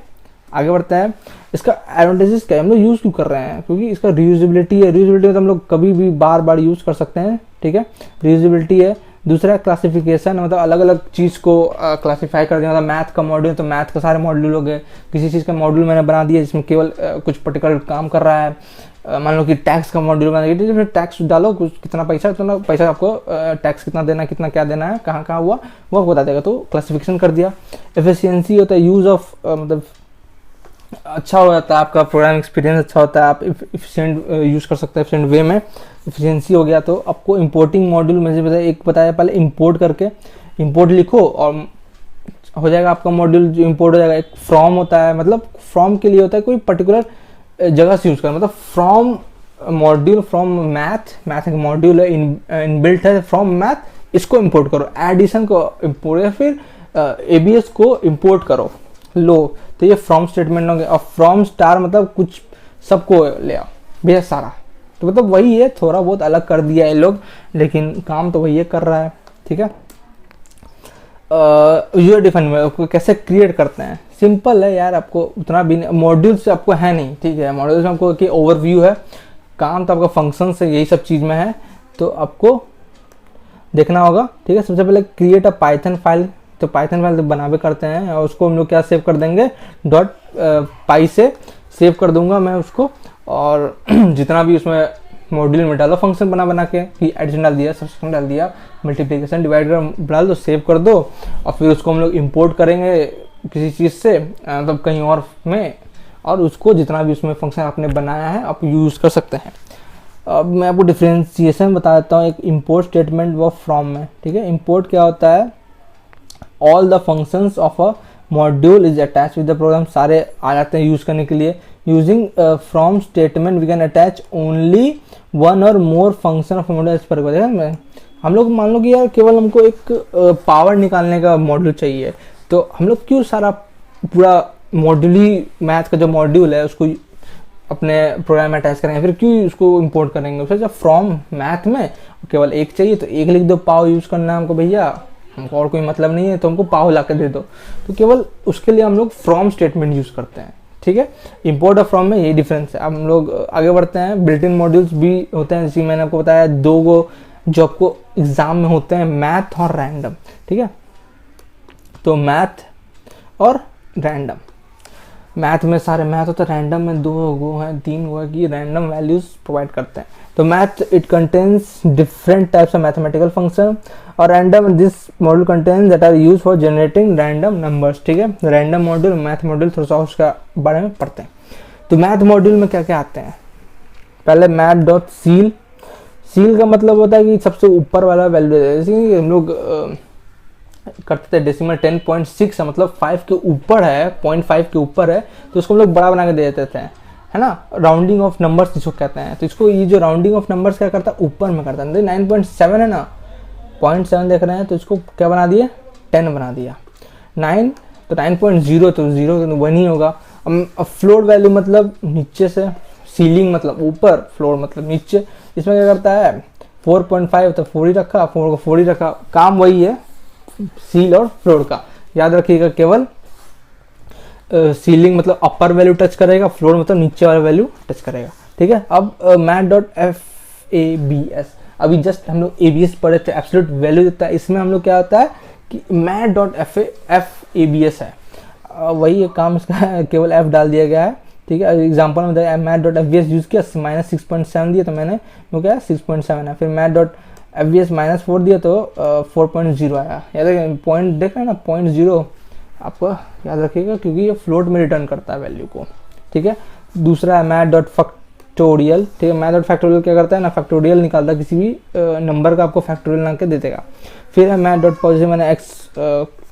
A: आगे बढ़ते हैं। इसका एडवांटेजेस क्या है, हम लोग यूज़ क्यों कर रहे हैं, क्योंकि इसका रीयूजेबिलिटी है। रीयूजेबिलिटी मतलब हम लोग कभी भी बार बार यूज़ कर सकते हैं। ठीक है, रीयूजेबिलिटी है। दूसरा क्लासिफिकेशन, मतलब अलग अलग चीज़ को क्लासीफाई कर दिया, मतलब मैथ का मॉड्यूल तो मैथ का सारे मॉड्यूल हो गए। किसी चीज़ का मॉड्यूल मैंने बना दिया जिसमें केवल कुछ पर्टिकुलर काम कर रहा है, मान लो कि टैक्स का मॉड्यूल बना दिया, फिर टैक्स डालो कुछ कितना पैसा आपको टैक्स कितना देना है, कितना क्या देना है, कहाँ कहाँ हुआ वो आपको बता देगा, तो क्लासिफिकेशन कर दिया। एफिशिएंसी होता है यूज़ ऑफ, मतलब अच्छा हो जाता है आपका प्रोग्राम एक्सपीरियंस, अच्छा होता है, आप एफिशिएंट यूज़ कर सकते हैं एफिशिएंट वे में। एफिशिएंसी हो गया। तो आपको इंपोर्टिंग मॉड्यूल में से एक बताया पहले, इंपोर्ट करके इंपोर्ट लिखो और हो जाएगा आपका मॉड्यूल जो इंपोर्ट हो जाएगा। एक फ्रॉम होता है, मतलब फ्रॉम के लिए होता है कोई पर्टिकुलर जगह से यूज़ करना, मतलब फ्रॉम मॉड्यूल, फ्रॉम मैथ एक मॉड्यूल है, इनबिल्ट है फ्रॉम मैथ, इसको इंपोर्ट करो। एडिशन को इंपोर्ट, या फिर एबीएस को इंपोर्ट करो लो, तो ये फ्रॉम स्टेटमेंट हो गया। और फ्रॉम स्टार मतलब कुछ सबको ले आओ भैया सारा, तो मतलब वही है, थोड़ा बहुत अलग कर दिया है लोग, लेकिन काम तो वही है कर रहा है। ठीक है, यूजर डिफाइन में कैसे क्रिएट करते हैं, सिंपल है यार, आपको उतना भी मॉड्यूल्स आपको है नहीं। ठीक है, मॉड्यूल्स में आपको कि ओवरव्यू है, काम तो आपका फंक्शन से यही सब चीज़ में है, तो आपको देखना होगा। ठीक है, सबसे पहले क्रिएट अ पाइथन फाइल, तो पाइथन फाइल तो बना भी करते हैं, और उसको हम लोग क्या सेव कर देंगे, डॉट पाई से सेव कर दूंगा मैं उसको, और जितना भी उसमें मॉड्यूल में डालो फंक्शन बना के, कि एडिशन डाल दिया, सब्सट्रैक्शन डाल दिया, मल्टीप्लिकेशन डिवाइड डाल दो, सेव कर दो, और फिर उसको हम लोग इंपोर्ट करेंगे किसी चीज़ से, मतलब कहीं और में, और उसको जितना भी उसमें फंक्शन आपने बनाया है आप यूज़ कर सकते हैं। अब मैं आपको डिफ्रेंशिएशन बता देता हूँ एक इंपोर्ट स्टेटमेंट व फ्रॉम में। ठीक है, इंपोर्ट क्या होता है, all the functions of a module is attach with the program, सारे आ जाते हैं यूज़ करने के लिए। Using from statement we can attach only one or more function of module as पर। देखा, हम लोग मान लो कि यार केवल हमको एक पावर निकालने का मॉड्यूल चाहिए, तो हम लोग क्यों सारा पूरा मॉड्यूल ही मैथ का जो मॉड्यूल है उसको अपने प्रोग्राम में अटैच करेंगे, फिर क्यों उसको इंपोर्ट करेंगे। उससे जब फ्रॉम मैथ में केवल एक चाहिए तो एक लिख दो, पाव यूज़ करना है हमको भैया, हमको और कोई मतलब नहीं है, तो हमको पाव ला के दे दो, तो केवल उसके लिए हम लोग फ्रॉम स्टेटमेंट यूज़ करते हैं। ठीक है, इंपोर्ट और फ्रॉम में यही डिफरेंस है। अब हम लोग आगे बढ़ते हैं। बिल्ट इन मॉड्यूल्स भी होते हैं, जैसे मैंने आपको बताया 2 गो जो आपको एग्जाम में होते हैं, मैथ और रैंडम। ठीक है, तो मैथ और रैंडम, मैथ में सारे मैथ होते हैं, रैंडम में 2 गो हैं 3 गो है कि रैंडम वैल्यूज प्रोवाइड करते हैं। तो math it contains different types of mathematical function, और random this module contains that are use for generating random numbers. ठीक है, रैंडम मॉड्यूल, मैथ मॉड्यूल, थोड़ा सा उसका बारे में पढ़ते हैं। तो मैथ मॉड्यूल में क्या क्या आते हैं, पहले मैथ डॉट सील, सील का मतलब होता है कि सबसे ऊपर वाला वैल्यू, जैसे कि हम लोग करते थे डेसिमल 10.6 है, मतलब 5 के ऊपर है, 0.5 के ऊपर है, तो उसको हम लोग बड़ा बना के दे देते थे, है ना। राउंडिंग ऑफ नंबर्स जिसको कहते हैं, तो इसको ये जो राउंडिंग ऑफ नंबर्स क्या करता है, ऊपर में करता है। 9.7 है ना, 0.7 देख रहे हैं, तो इसको क्या बना दिया, 10 बना दिया। 9 तो 9.0 तो 0 तो 1 ही होगा। अब फ्लोर वैल्यू मतलब नीचे से, सीलिंग मतलब ऊपर, फ्लोर मतलब नीचे, इसमें क्या करता है 4.5 तो 4 ही रखा, 4 को 4 ही रखा, काम वही है सील और फ्लोर का, याद रखिएगा। केवल सीलिंग मतलब अपर वैल्यू टच करेगा, फ्लोर मतलब नीचे वाला वैल्यू टच करेगा, ठीक है। अब mat.fabs, अभी जस्ट हम लोग abs पढ़े थे, एब्सोल्यूट वैल्यू देता है। इसमें हम लोग क्या होता है कि mat.fabs है, वही एक काम इसका केवल f डाल दिया गया है, ठीक है। एग्जाम्पल में mat.fbs यूज किया, -6.7 दिया तो मैंने वो क्या 6.7 है, फिर mat.fbs -4 दिया तो 4.0 आया। याद पॉइंट देख रहे हैं ना, 0.0 आपको याद रखिएगा क्योंकि ये फ्लोट में रिटर्न करता है वैल्यू को, ठीक है। दूसरा है mat.factorial, ठीक है। mat.factorial क्या करता है ना, फैक्टोरियल निकालता है, किसी भी नंबर का आपको फैक्टोरियल ना के दे देगा। फिर है mat.positive, मैंने x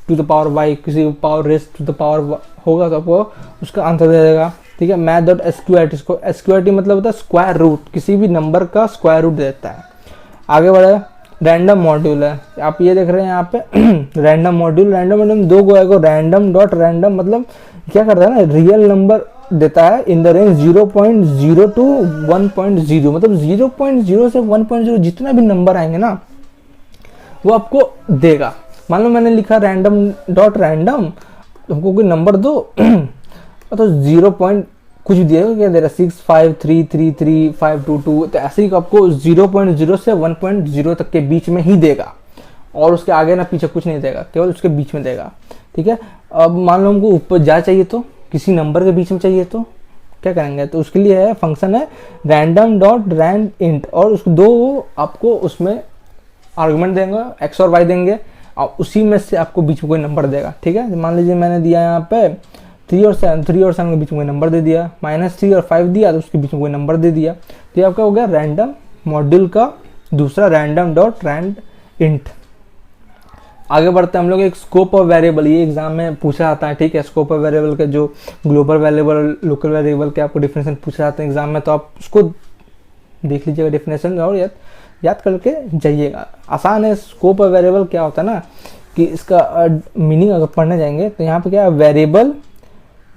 A: to the power y, किसी power raise to the power होगा तो आपको उसका आंसर दे देगा, ठीक है। mat.sqrt, इसको sqrt मतलब होता है स्क्वायर रूट, किसी भी नंबर का स्क्वायर रूट देता है। आगे बढ़े, रैंडम मॉड्यूल है, आप ये देख रहे हैं यहाँ पे रैंडम मॉड्यूल, रैंडम मॉड्यूल दो गो है, रैंडम डॉट रैंडम मतलब क्या करता है ना, रियल नंबर देता है इन द रेंज 0.0 टू 1.0, मतलब 0.0 से 1.0 जितना भी नंबर आएंगे ना वो आपको देगा। मान लो मैंने लिखा रैंडम डॉट रैंडम, हमको कोई नंबर दो तो 0 पॉइंट कुछ भी दिएगा, क्या दे रहा है 65333 तो ऐसे ही आपको 0.0 से 1.0 तक के बीच में ही देगा, और उसके आगे ना पीछे कुछ नहीं देगा, केवल उसके बीच में देगा, ठीक है। अब मान लो हमको ऊपर जा चाहिए तो किसी नंबर के बीच में चाहिए तो क्या करेंगे, तो उसके लिए है फंक्शन है रैंडम डॉट रैंड इंट, और उसको दो आपको उसमें आर्गुमेंट देंगे, एक्स और वाई देंगे, और उसी में से आपको बीच में कोई नंबर देगा, ठीक है। मान लीजिए मैंने दिया यहाँ पे 3 और 7 के बीच में कोई नंबर दे दिया, -3 और 5 दिया तो उसके बीच में कोई नंबर दे दिया, तो ये आपका हो गया रैंडम मॉड्यूल का दूसरा रैंडम डॉट रैंड इंट। आगे बढ़ते हैं हम लोग, एक स्कोप ऑफ वेरिएबल, ये एग्जाम में पूछा जाता है, ठीक है। स्कोप ऑफ वेरिएबल के जो ग्लोबल वेरिएबल, लोकल वेरिएबल के आपको डिफिनेशन पूछा जाता है एग्जाम में, तो आप उसको देख लीजिएगा डिफिनेशन और याद करके जाइएगा, आसान है। स्कोप ऑफ वेरिएबल क्या होता है ना कि इसका मीनिंग अगर पढ़ने जाएंगे तो यहाँ पे क्या है, variable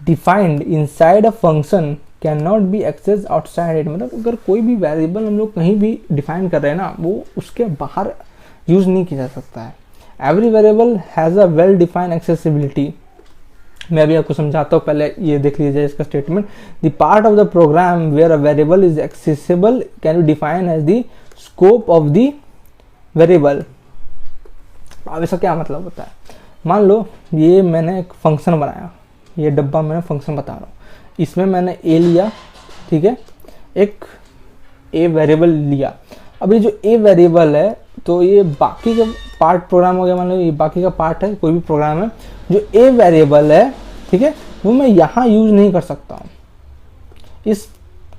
A: defined inside a function can not be access outside it, मतलब अगर कोई भी वेरिएबल हम लोग कहीं भी डिफाइन कर रहे हैं ना, वो उसके बाहर यूज नहीं किया जा सकता है। Every variable has a well defined accessibility, मैं अभी आपको समझाता हूँ, पहले ये देख लीजिए इसका statement. The part of the program where a variable is accessible can be define as the scope of the variable. अब इसका क्या मतलब होता है, मान लो ये मैंने एक फंक्शन बनाया, ये डब्बा मैंने फंक्शन बता रहा हूँ, इसमें मैंने ए लिया, ठीक है, एक ए वेरिएबल लिया। अब ये जो ए वेरिएबल है तो ये बाकी का पार्ट प्रोग्राम हो गया, मान लो ये बाकी का पार्ट है, कोई भी प्रोग्राम है, जो ए वेरिएबल है, ठीक है, वो मैं यहाँ यूज नहीं कर सकता हूँ, इस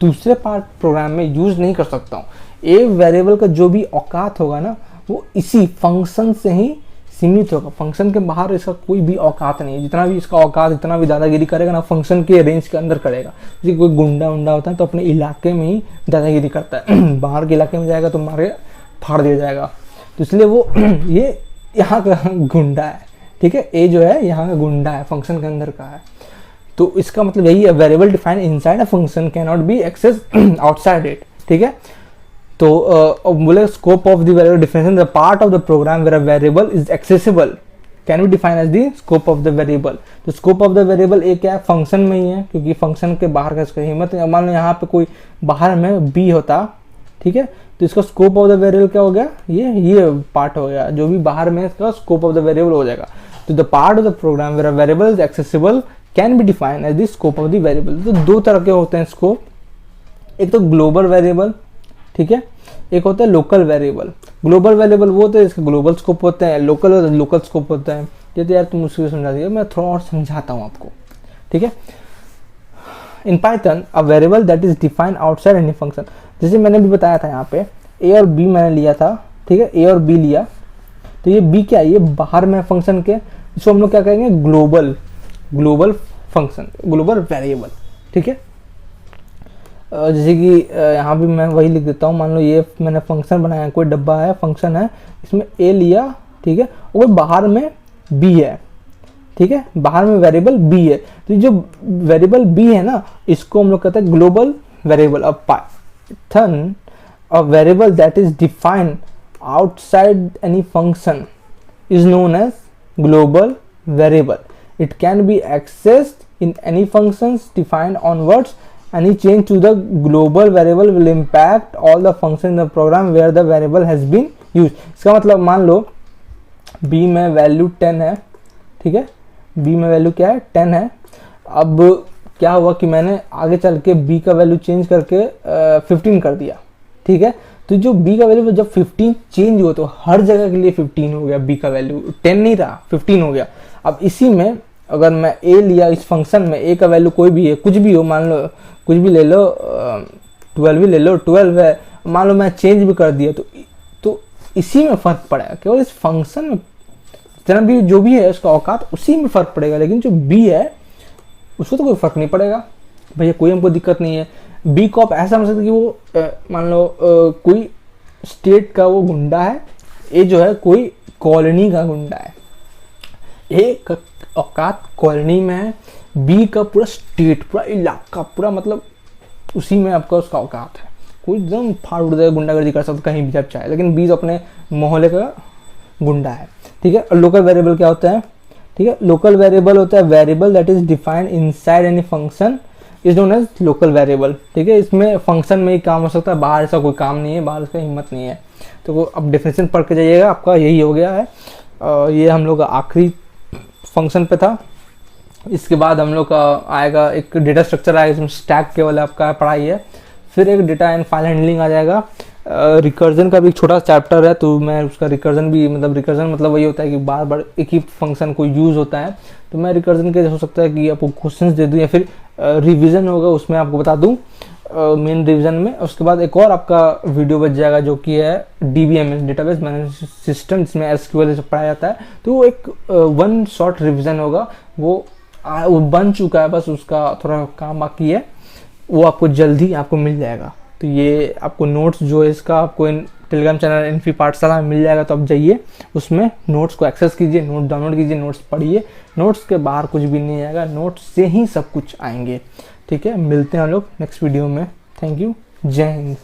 A: दूसरे पार्ट प्रोग्राम में यूज नहीं कर सकता हूँ। ए वेरिएबल का जो भी औकात होगा ना वो इसी फंक्शन से ही सीमित होगा, फंक्शन के बाहर इसका कोई भी औकात नहीं है। जितना भी इसका औकात, इतना भी दादागिरी करेगा ना फंक्शन के रेंज के अंदर करेगा। जैसे कोई गुंडा उंडा होता है तो अपने इलाके में ही दादागिरी करता है बाहर के इलाके में जाएगा तो मारे फाड़ दिया जाएगा, तो इसलिए वो ये यहाँ का गुंडा है, ठीक है, ए जो है यहाँ का गुंडा है, फंक्शन के अंदर का है। तो इसका मतलब यही है, variable defined inside a function can not be access outside it, ठीक है। तो बोले scope of the variable definition, the part of the program where a variable is accessible can be define as the scope of the variable. तो स्कोप ऑफ द वेरिएबल एक क्या है, फंक्शन में ही है, क्योंकि फंक्शन के बाहर का इसका हिम्मत। मान लो यहाँ पे कोई बाहर में बी होता, ठीक है, तो इसका स्कोप ऑफ द वेरिएबल क्या हो गया, ये पार्ट हो गया, जो भी बाहर में इसका स्कोप ऑफ द वेरिएबल हो जाएगा। तो the part of the program where a variable is accessible can be define as the scope of the variable. तो दो तरह के होते हैं स्कोप, एक तो ग्लोबल वेरिएबल, ठीक है, एक होता है लोकल वेरिएबल। ग्लोबल वेरिएबल वो होते हैं इसके ग्लोबल स्कोप होते हैं, लोकल स्कोप होता है। ये तो यार तुम मुझसे समझा दिए, मैं थोड़ा और समझाता हूँ आपको, ठीक है। In Python a variable that is defined outside any function, जैसे मैंने भी बताया था यहाँ पे ए और बी मैंने लिया था, ठीक है, ए और बी लिया, तो ये बी क्या है, ये बाहर में फंक्शन के, इसको हम लोग क्या कहेंगे, ग्लोबल फंक्शन, ग्लोबल वेरिएबल, ठीक है। जैसे कि यहाँ भी मैं वही लिख देता हूँ, मान लो ये मैंने फंक्शन बनाया, कोई डब्बा है, फंक्शन है, इसमें ए लिया, ठीक है, और बाहर में बी है, ठीक है, बाहर में वेरिएबल बी है। तो जो वेरिएबल बी है ना, इसको हम लोग कहते हैं ग्लोबल वेरिएबल। अब Python a variable that is defined outside any function is known as global variable. It can be accessed in any functions defined onwards any change to the global variable will impact all the function in the program where the variable has been use. इसका मतलब मान लो b में वैल्यू 10 है, ठीक है, b में वैल्यू क्या है 10 है। अब क्या हुआ कि मैंने आगे चल के b का वैल्यू चेंज करके 15 कर दिया, ठीक है। तो जो b का वैल्यू जब 15 चेंज हुआ तो हर जगह के लिए 15 हो गया, b का वैल्यू 10 नहीं रहा, 15 हो गया। अब इसी में अगर मैं a लिया, इस फंक्शन में a का वैल्यू कोई भी है, कुछ भी हो, मान लो कुछ भी ले लो, 12 भी ले लो, 12 है, मान लो मैं चेंज भी कर दिया तो इसी में फर्क पड़ेगा, केवल इस फंक्शन में जितना भी जो भी है उसका औकात उसी में फर्क पड़ेगा, लेकिन जो b है उसको तो कोई फर्क नहीं पड़ेगा भैया, कोई हमको दिक्कत नहीं है। बी को आप ऐसा समझ सकते कि वो मान लो कोई स्टेट का वो गुंडा है, ए जो है कोई कॉलोनी का गुंडा है। ए का औकात कॉलोनी में है, बी का पूरा स्टेट, पूरा इलाका, पूरा मतलब उसी में आपका उसका औकात है। कोई एकदम फाड़ उड़ देगा, गुंडागर्दी कर सकता कहीं भी जब चाहे, लेकिन बी तो अपने मोहल्ले का गुंडा है, ठीक है। और लोकल वेरिएबल क्या होता है, ठीक है, लोकल वेरिएबल होता है variable that is defined inside any function is known as local variable, ठीक है। इसमें फंक्शन में ही काम हो सकता है, बाहर ऐसा कोई काम नहीं है, बाहर इसका हिम्मत नहीं है। तो अब डेफिनेशन पढ़ के जाइएगा, आपका यही हो गया है। ये हम लोग का आखिरी फंक्शन पे था। इसके बाद हम लोग का आएगा एक डेटा स्ट्रक्चर आएगा, इसमें स्टैक केवल आपका पढ़ाई है। फिर एक डेटा एंड फाइल हैंडलिंग आ जाएगा। रिकर्जन का भी एक छोटा चैप्टर है, तो मैं उसका रिकर्जन भी रिकर्जन मतलब वही होता है कि बार बार एक ही फंक्शन को यूज़ होता है। तो मैं रिकर्जन के हो सकता है कि आपको क्वेश्चंस दे दूं या फिर रिवीजन होगा उसमें आपको बता दूं मेन रिवीजन में। उसके बाद एक और आपका वीडियो बच जाएगा जो कि है DBMS डेटाबेस मैनेजमेंट सिस्टम, जिसमें SQL से पढ़ाया जाता है। तो वो एक वन शॉर्ट रिवीजन होगा, वो बन चुका है, बस उसका थोड़ा काम बाकी है, वो आपको जल्दी आपको मिल जाएगा। तो ये आपको नोट्स जो है इसका आपको टेलीग्राम चैनल इन्फी पाठशाला में मिल जाएगा। तो आप जाइए उसमें नोट्स को एक्सेस कीजिए, नोट डाउनलोड कीजिए, नोट्स पढ़िए। नोट्स के बाहर कुछ भी नहीं आएगा, नोट्स से ही सब कुछ आएंगे, ठीक है। मिलते हैं हम लोग नेक्स्ट वीडियो में। थैंक यू, जय हिंद।